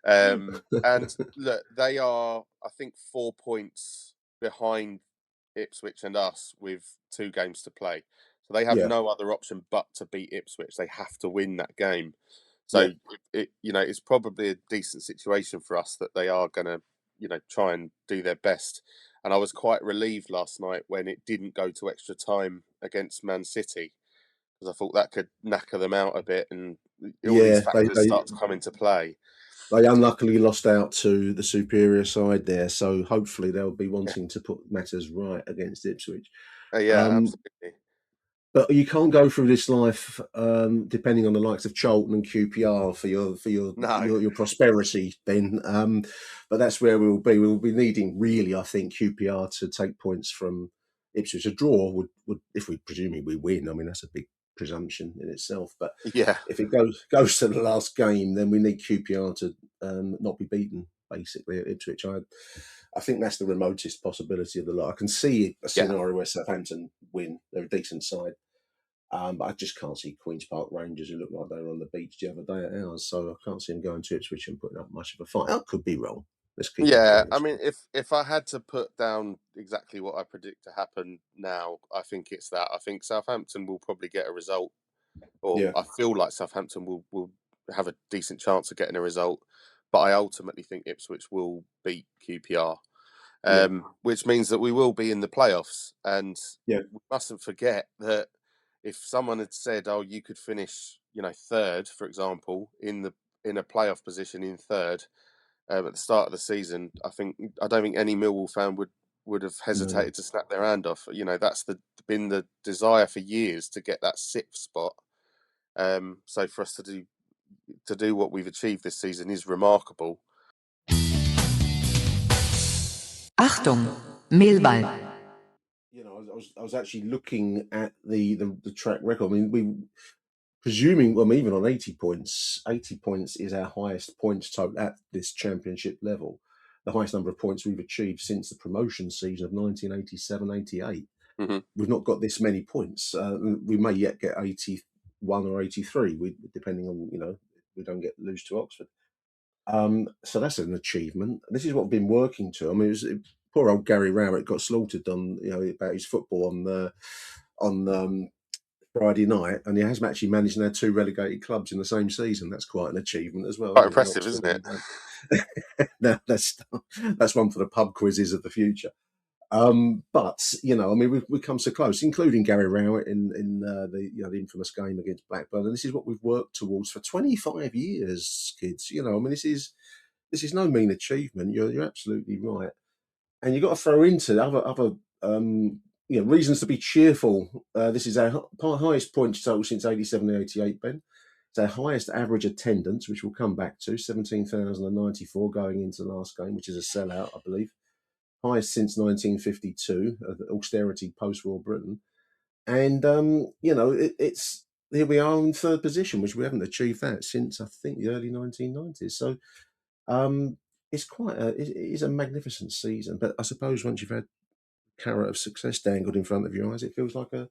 And look, they are, I think, 4 points behind Ipswich and us with 2 games to play. So they have no other option but to beat Ipswich. They have to win that game. So it's probably a decent situation for us that they are going to, try and do their best. And I was quite relieved last night when it didn't go to extra time against Man City, because I thought that could knacker them out a bit, and all these factors start to come into play. They unluckily lost out to the superior side there, so hopefully they'll be wanting to put matters right against Ipswich. Absolutely. But you can't go through this life depending on the likes of Charlton and QPR for No. your prosperity, Ben. But that's where we'll be. We'll be needing, really, I think, QPR to take points from Ipswich. A draw would if we presuming we win. I mean, that's a big presumption in itself. But Yeah. if it goes to the last game, then we need QPR to not be beaten, basically, at Ipswich. I think that's the remotest possibility of the lot. I can see a scenario where Southampton win. They're a decent side. But I just can't see Queen's Park Rangers, who looked like they were on the beach the other day at ours. So I can't see them going to Ipswich and putting up much of a fight. I could be wrong. Let's keep it Yeah, honest. I mean, if I had to put down exactly what I predict to happen now, I think it's that. I think Southampton will probably get a result, or I feel like Southampton will have a decent chance of getting a result. But I ultimately think Ipswich will beat QPR, which means that we will be in the playoffs. And we mustn't forget that if someone had said, "Oh, you could finish, third, for example, in a playoff position in third," at the start of the season, I don't think any Millwall fan would have hesitated to snap their hand off. That's been the desire for years to get that sixth spot. So for us to do what we've achieved this season is remarkable. Achtung, Millwall. I was actually looking at the track record. I mean, presuming, even on 80 points is our highest points total at this championship level, the highest number of points we've achieved since the promotion season of 1987-88. Mm-hmm. We've not got this many points. We may yet get 81 or 83, depending on, we don't lose to Oxford. So that's an achievement. This is what we've been working to. I mean, poor old Gary Rowett got slaughtered on, about his football on Friday night, and he has actually managed to have two relegated clubs in the same season. That's quite an achievement as well. Quite impressive, isn't it? No, that's one for the pub quizzes of the future. But we've come so close, including Gary Rowett in the infamous game against Blackburn, and this is what we've worked towards for 25 years, kids. This is no mean achievement. You're absolutely right, and you've got to throw into other reasons to be cheerful. This is our highest points total since 87-88, Ben. It's our highest average attendance, which we'll come back to, 17,094 going into the last game, which is a sellout, I believe. Highest since 1952, austerity post-war Britain. And, it's here we are in third position, which we haven't achieved that since, I think, the early 1990s. So it is a magnificent season. But I suppose once you've had carrot of success dangled in front of your eyes, it feels like a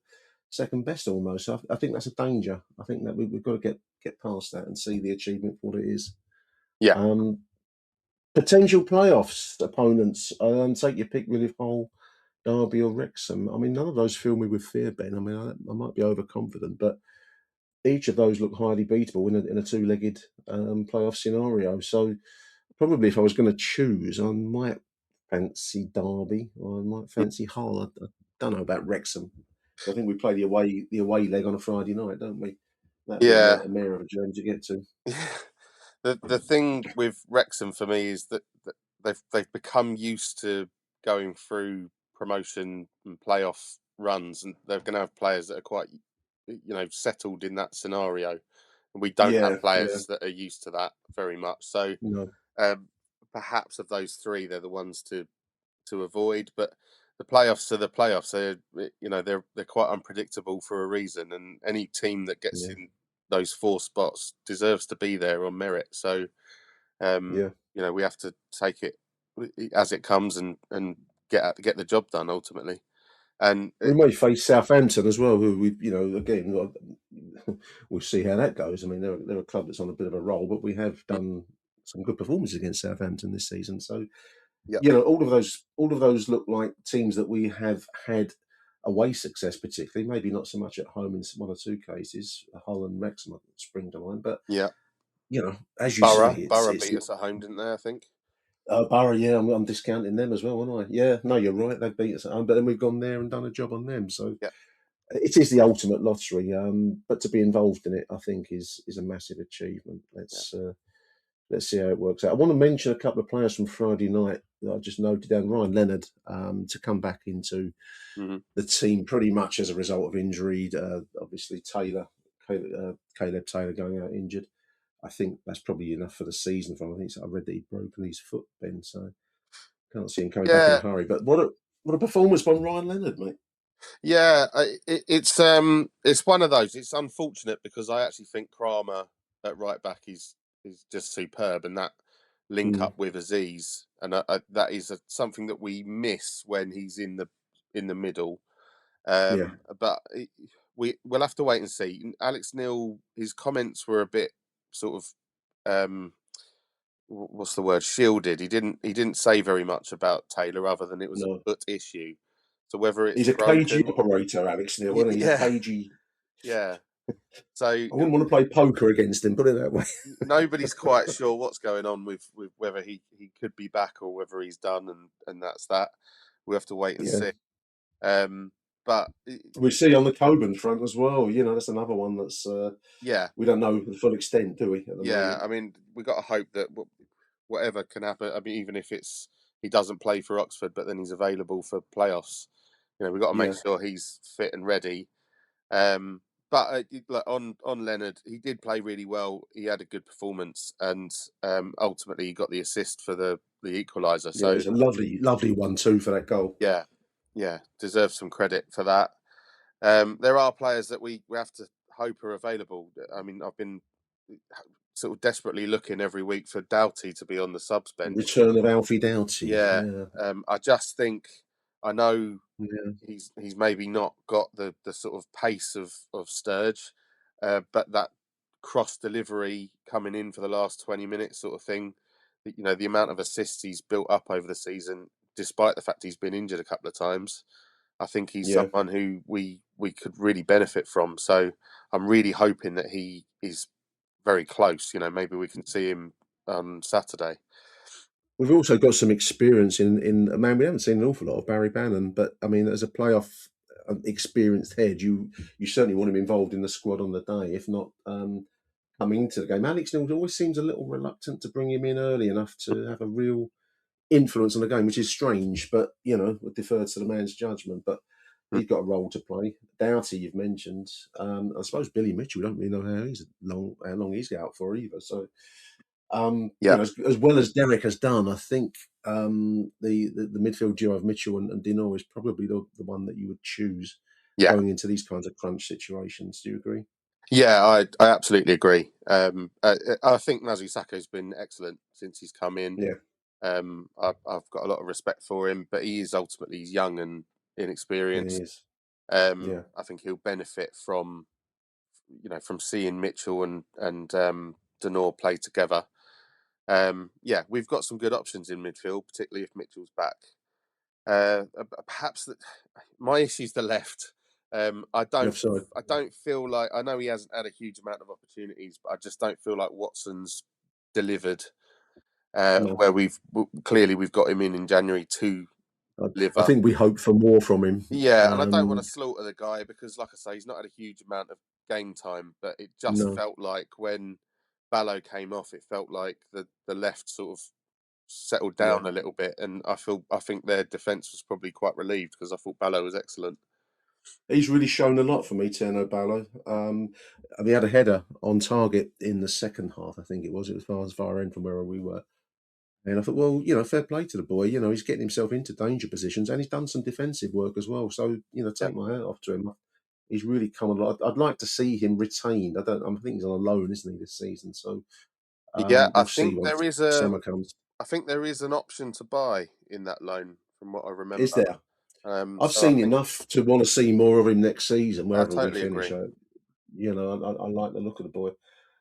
second best almost. So I think that's a danger. I think that we've got to get past that and see the achievement for what it is. Yeah. Potential playoffs opponents. Take your pick, really, Hull, Derby, or Wrexham. I mean, none of those fill me with fear, Ben. I mean, I might be overconfident, but each of those look highly beatable in a two-legged playoff scenario. So probably if I was going to choose, I might fancy Derby or I might fancy Hull. I don't know about Wrexham. I think we play the away leg on a Friday night, don't we? That'd be a mare of a journey to get to. The thing with Wrexham for me is that they've become used to going through promotion and playoff runs, and they're going to have players that are quite settled in that scenario, and we don't have players that are used to that very much. So perhaps of those three, they're the ones to avoid. But the playoffs are the playoffs. They're quite unpredictable for a reason, and any team that gets in those four spots deserves to be there on merit. So we have to take it as it comes and get the job done ultimately. And we may face Southampton as well, who again, we'll see how that goes. I mean, they're a club that's on a bit of a roll, but we have done some good performances against Southampton this season. So, all of those look like teams that we have had away success, particularly. Maybe not so much at home in one or two cases. Hull and Wrexham spring to mind, but as you say, Borough beat us at home, didn't they? I think. Borough, I'm discounting them as well, aren't I? Yeah, no, you're right. They beat us at home, but then we've gone there and done a job on them. So it is the ultimate lottery. But to be involved in it, I think, is a massive achievement. Let's see how it works out. I want to mention a couple of players from Friday night I just noted down Ryan Leonard to come back into the team pretty much as a result of injury. Obviously, Caleb Taylor going out injured. I think that's probably enough for the season for him. I think I read that he'd broken his foot, Ben, so can't see him coming back in a hurry. But what a performance by Ryan Leonard, mate. Yeah, it's one of those. It's unfortunate because I actually think Kramer at right back is just superb, and that link up with Aziz, and that is something that we miss when he's in the middle. But we'll have to wait and see. Alex Neil, his comments were a bit sort of what's the word? Shielded. He didn't say very much about Taylor other than it was a foot issue. So whether it's he's a broken, cagey operator, Alex Neil, isn't he? He's a cagey. Yeah. So I wouldn't want to play poker against him, put it that way. Nobody's quite sure what's going on with whether he could be back or whether he's done, and that's that. We have to wait and see. But we see on the Coburn front as well. You know, that's another one that's we don't know the full extent, do we? At the moment? I mean, we got to hope that whatever can happen. I mean, even if it's he doesn't play for Oxford, but then he's available for playoffs. You know, we've got to make sure he's fit and ready. But on Leonard, he did play really well. He had a good performance, and ultimately he got the assist for the equaliser. So it was a lovely 1-2 for that goal. Yeah, deserves some credit for that. There are players that we have to hope are available. I mean, I've been sort of desperately looking every week for Doughty to be on the subs bench. Return of Alfie Doughty. Yeah. I just think I know he's maybe not got the sort of pace of Sturge, but that cross delivery coming in for the last 20 minutes sort of thing, you know, the amount of assists he's built up over the season, despite the fact he's been injured a couple of times, I think he's someone who we could really benefit from. So I'm really hoping that he is very close. You know, maybe we can see him on Saturday. We've also got some experience in man. We haven't seen an awful lot of Barry Bannon, but I mean, as a playoff experienced head, you certainly want him involved in the squad on the day, if not coming into the game. Alex Neil always seems a little reluctant to bring him in early enough to have a real influence on the game, which is strange, but you know, it defers to the man's judgment. But he's got a role to play. Doughty, you've mentioned. I suppose Billy Mitchell, we don't really know how long he's out for either. So. You know, as well as Derek has done, I think the midfield duo of Mitchell and Dinor is probably the one that you would choose going into these kinds of crunch situations. Do you agree? Yeah, I absolutely agree. I think Mazu Sakho's been excellent since he's come in. I've got a lot of respect for him, but he's young and inexperienced. I think he'll benefit from seeing Mitchell and Dinor play together. We've got some good options in midfield, particularly if Mitchell's back. Perhaps my issue's the left. I don't feel like, I know he hasn't had a huge amount of opportunities, but I just don't feel like Watson's delivered. Where we've got him in January to deliver. I think we hope for more from him. Yeah, and I don't want to slaughter the guy because, like I say, he's not had a huge amount of game time, but it just felt like when Ballo came off, it felt like the left sort of settled down a little bit, and I think their defence was probably quite relieved because I thought Ballo was excellent. He's really shown a lot for me, Tierno Ballo. He had a header on target in the second half, I think it was. It was far end from where we were. And I thought, well, you know, fair play to the boy. You know, he's getting himself into danger positions and he's done some defensive work as well. So, you know, take my hat off to him. He's really come a lot. I'd like to see him retained. I think he's on a loan, isn't he, this season? So, I think there is summer comes. I think there is an option to buy in that loan, from what I remember. Is there? I've seen enough to want to see more of him next season, wherever we finish. You know, I like the look of the boy.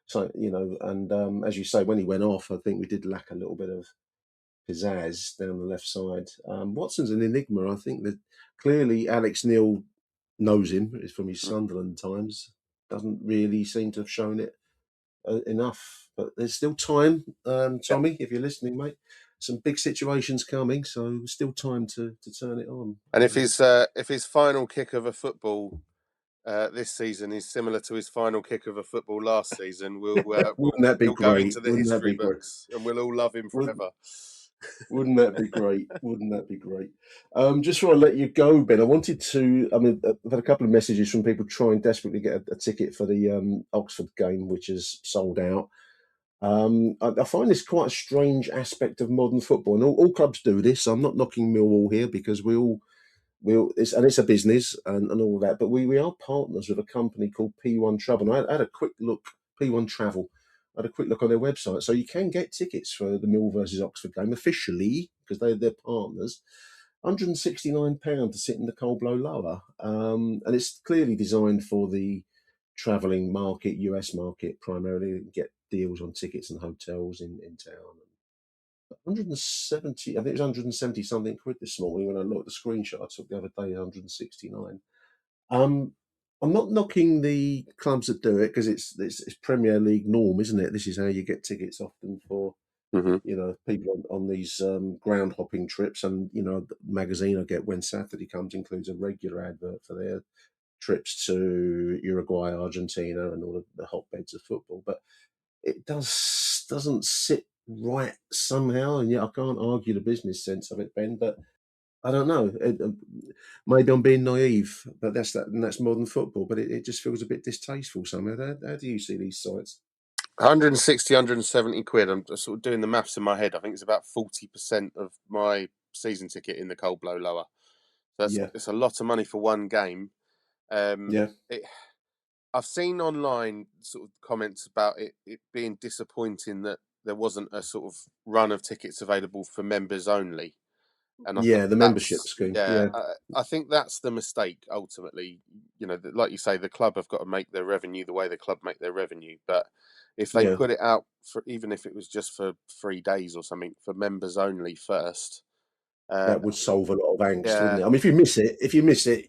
So, you know, and as you say, when he went off, I think we did lack a little bit of pizzazz down the left side. Watson's an enigma. I think that clearly Alex Neil knows him from his Sunderland times. Doesn't really seem to have shown it enough. But there's still time, Tommy, if you're listening, mate. Some big situations coming, so still time to turn it on. And if his final kick of a football this season is similar to his final kick of a football last season, wouldn't that be great? Go into the history books, and we'll all love him forever. Wouldn't that be great? Wouldn't that be great? Just before I let you go, Ben, I wanted to. I mean, I've had a couple of messages from people trying desperately to get a ticket for the Oxford game, which is sold out. I find this quite a strange aspect of modern football, and all clubs do this. I'm not knocking Millwall here because it's a business and all of that, but we are partners with a company called P1 Travel. And I had a quick look, P1 Travel. I had a quick look on their website, so you can get tickets for the Mill versus Oxford game officially because they're partners. £169 to sit in the cold blow lower, and it's clearly designed for the travelling market, US market primarily, get deals on tickets and hotels in town. 170, I think it was 170 something quid this morning when I looked at the screenshot I took the other day, 169. I'm not knocking the clubs that do it because it's Premier League norm, isn't it? This is how you get tickets often for people on these ground hopping trips, and the magazine I get when Saturday comes includes a regular advert for their trips to Uruguay, Argentina, and all of the hotbeds of football. But it doesn't sit right somehow, and yet I can't argue the business sense of it, Ben. But I don't know. Maybe I'm being naive, but that's modern football. But it just feels a bit distasteful somehow. How do you see these sites? 160, 170 quid. I'm just sort of doing the maths in my head. I think it's about 40% of my season ticket in the cold blow lower. So it's a lot of money for one game. I've seen online sort of comments about it being disappointing that there wasn't a sort of run of tickets available for members only. And I think the membership scheme. I think that's the mistake ultimately. Like you say, the club have got to make their revenue the way the club make their revenue. But if they put it out for, even if it was just for 3 days or something, for members only first, that would solve a lot of angst, wouldn't it? I mean, if you miss it,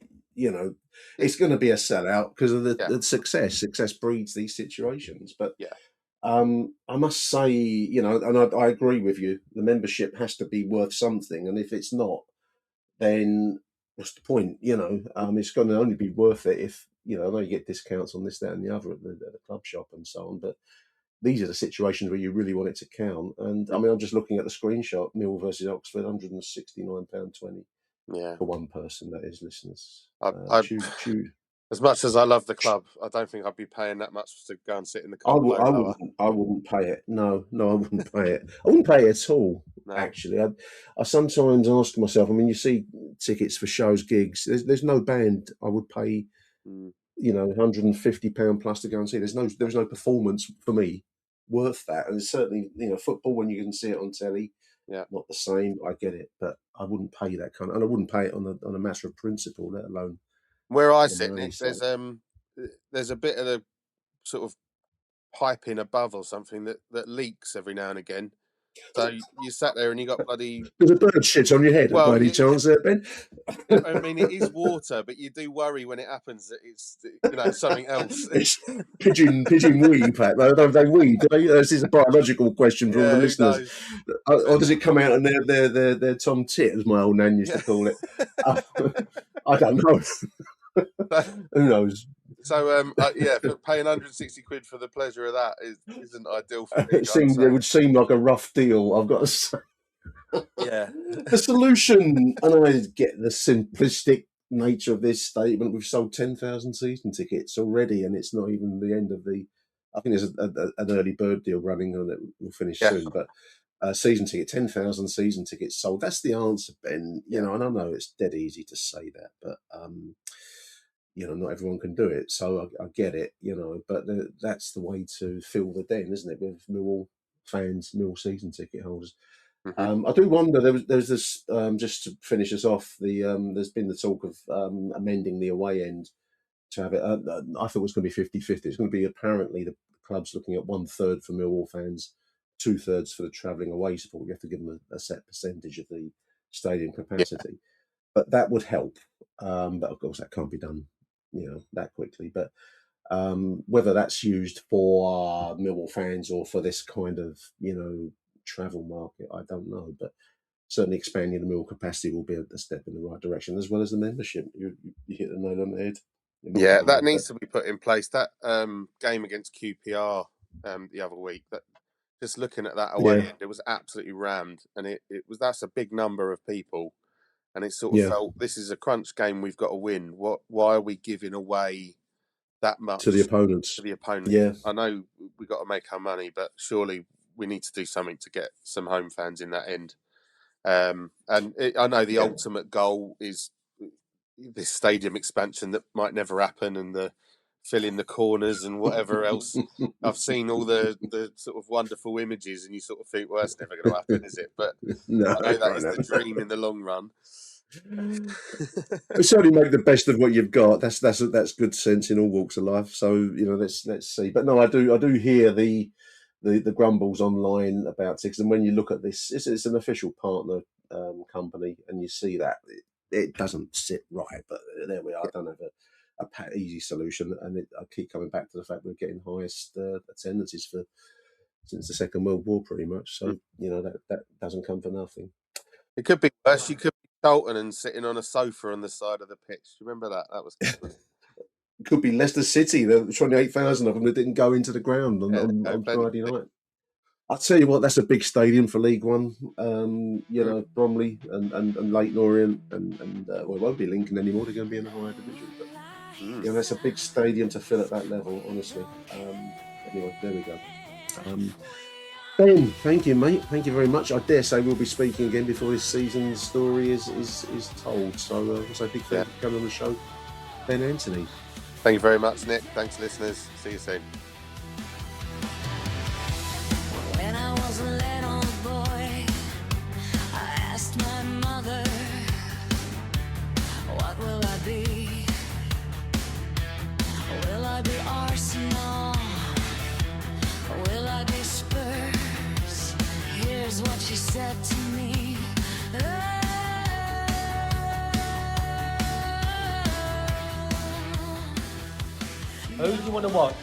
it's going to be a sellout because of the success. Success breeds these situations. But I must say, and I agree with you, the membership has to be worth something. And if it's not, then what's the point? It's going to only be worth it if, I know you get discounts on this, that, and the other at the club shop and so on. But these are the situations where you really want it to count. And I mean, I'm just looking at the screenshot, Mill versus Oxford, £169.20 for one person, that is, listeners. As much as I love the club, I don't think I'd be paying that much to go and sit in the cold blow lower. I wouldn't pay it. No, I wouldn't pay it. I wouldn't pay it at all, actually. I sometimes ask myself, I mean, you see tickets for shows, gigs, there's no band I would pay, £150 plus to go and see. There's no performance for me worth that. And it's certainly, football, when you can see it on telly, not the same. I get it, but I wouldn't pay that kind of, and I wouldn't pay it on a matter of principle, let alone. Where I sit, Nick, there's a bit of the sort of piping above or something that leaks every now and again. So you sat there and you got bloody. There's a bird shit on your head. By any chance, there, Ben? I mean, it is water, but you do worry when it happens that it's something else. It's pigeon wee, Pat. They wee. This is a biological question for all the listeners. Or does it come out and they're Tom Tit, as my old nan used to call it? I don't know. Who knows? So but paying 160 quid for the pleasure of that isn't ideal for me. It would seem like a rough deal, I've got to say. The solution, and I get the simplistic nature of this statement, we've sold 10,000 season tickets already, and it's not even the end of I think there's an early bird deal running on it, will finish soon, but season ticket, 10,000 season tickets sold. That's the answer, Ben. And I know it's dead easy to say that, but not everyone can do it. So I get it, but that's the way to fill the den, isn't it? With Millwall fans, Millwall season ticket holders. I do wonder, there's this, just to finish us off, there's been the talk of amending the away end to have it. I thought it was going to be 50-50. It's going to be apparently the club's looking at 1/3 for Millwall fans, 2/3 for the travelling away support. You have to give them a set percentage of the stadium capacity. But that would help. But of course, that can't be done, that quickly. But whether that's used for Millwall fans or for this kind of, travel market, I don't know. But certainly expanding the Millwall capacity will be a step in the right direction, as well as the membership. You hit the nail on the head. Yeah, that needs to be put in place. That game against QPR the other week, that just looking at that away Yeah. end, it was absolutely rammed, and that's a big number of people, and it sort of felt this is a crunch game we've got to win. Why are we giving away that much to the opponents? To the opponent, yeah. I know we've got to make our money, but surely we need to do something to get some home fans in that end. I know the ultimate goal is this stadium expansion that might never happen, and the filling the corners and whatever else. I've seen all the sort of wonderful images, and you sort of think, well, that's never going to happen, is it? But No, I know that is right the dream in the long run. But certainly make the best of what you've got. That's good sense in all walks of life. So let's see. But no, I do hear the grumbles online about Six, and when you look at this, it's an official partner company, and you see that it doesn't sit right. But there we are. I don't have a easy solution, and I keep coming back to the fact we're getting highest attendances since the Second World War, pretty much. So that doesn't come for nothing. It could be worse. You could be Charlton and sitting on a sofa on the side of the pitch. Do you remember that? That was good. Could be Leicester City. There were 28,000 of them that didn't go into the ground on Friday night. I'll tell you what, that's a big stadium for League One. Bromley and Leighton Orient and well, it won't be Lincoln anymore. They're going to be in the higher division. But that's a big stadium to fill at that level, honestly. Anyway, there we go. Ben, thank you, mate. Thank you very much. I dare say we'll be speaking again before this season's story is told. So, big thank you for coming on the show, Ben Anthony. Thank you very much, Nick. Thanks, listeners. See you soon. When I was a little boy, I asked my mother, what will I be? Will I be Arsenal? Will I be Spurs? Here's what she said to me. Who do you want to watch?